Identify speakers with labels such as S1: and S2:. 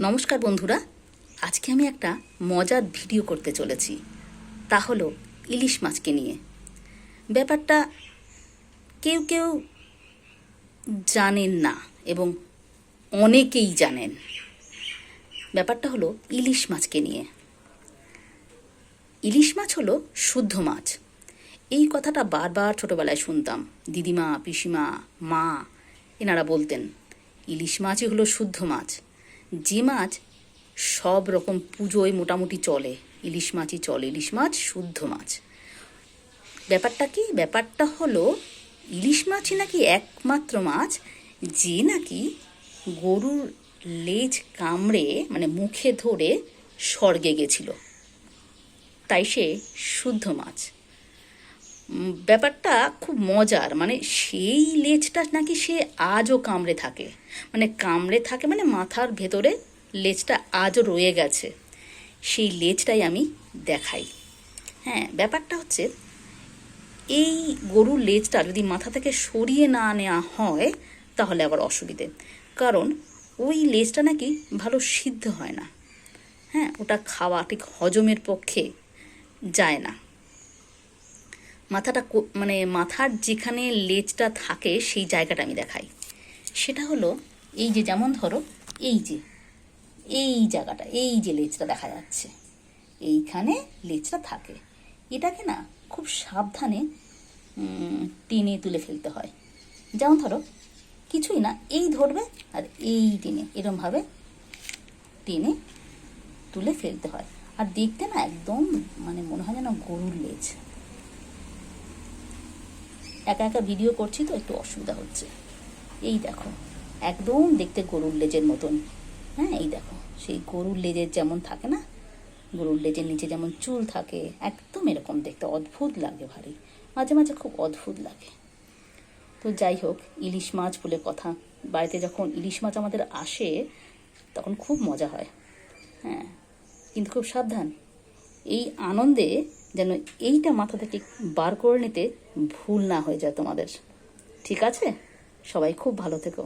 S1: নমস্কার বন্ধুরা, আজকে আমি একটা মজার ভিডিও করতে চলেছি। তা হলো ইলিশ মাছকে নিয়ে। ব্যাপারটা কেউ কেউ জানেন না এবং অনেকেই জানেন। ব্যাপারটা হলো ইলিশ মাছকে নিয়ে। ইলিশ মাছ হলো শুদ্ধ মাছ। এই কথাটা বারবার ছোটোবেলায় শুনতাম। দিদিমা, পিসিমা, মা এনারা বলতেন ইলিশ মাছই হলো শুদ্ধ মাছ। যে মাছ সব রকম পুজোয় মোটামুটি চলে, ইলিশ মাছই চলে, ইলিশ মাছ শুদ্ধ মাছ। ব্যাপারটা কি? ব্যাপারটা হলো ইলিশ মাছই নাকি একমাত্র মাছ যে নাকি গরুর লেজ কামড়ে মানে মুখে ধরে স্বর্গে গেছিল, তাই সে শুদ্ধ মাছ। ব্যাপারটা খুব মজার, মানে সেই লেজটা নাকি সে আজও কামড়ে থাকে, মানে মাথার ভেতরে লেজটা আজও রয়ে গেছে। সেই লেজটাই আমি দেখাই। হ্যাঁ, ব্যাপারটা হচ্ছে এই গরুর লেজটা যদি মাথা থেকে সরিয়ে না নেওয়া হয় তাহলে আবার অসুবিধে, কারণ ওই লেজটা নাকি ভালো সিদ্ধ হয় না। হ্যাঁ, ওটা খাওয়া ঠিক হজমের পক্ষে যায় না। মাথার যেখানে লেজটা থাকে সেই জায়গাটা আমি দেখাই। সেটা হলো এই যে, যেমন ধরো এই জায়গাটা, এই যে লেজটা দেখা যাচ্ছে, এইখানে লেজটা থাকে। এটাকে না খুব সাবধানে টেনে তুলে ফেলতে হয়। যেমন ধরো কিছুই না, এই ধরবে আর এই টেনে এরমভাবে টেনে তুলে ফেলতে হয়। আর দেখতে না একদম মনে হয় যেন গরুর লেজ। একা একা ভিডিও করছি তো একটু অসুবিধা হচ্ছে। এই দেখো, একদম দেখতে গরুর লেজের মতন। হ্যাঁ, এই দেখো সেই গরুর লেজের যেমন থাকে না, গরুর লেজের নিচে যেমন চুল থাকে, একদম এরকম দেখতে অদ্ভুত লাগে, ভারী মাঝে মাঝে খুব অদ্ভুত লাগে। তো যাই হোক, ইলিশ মাছ বলে কথা। বাড়িতে যখন ইলিশ মাছ আমাদের আসে তখন খুব মজা হয়। হ্যাঁ, কিন্তু খুব সাবধান, এই আনন্দে যেন এইটা মাথা থেকে বার করে নিতে ভুল না হয়ে যায় তোমাদের। ঠিক আছে? সবাই খুব ভালো থেকো।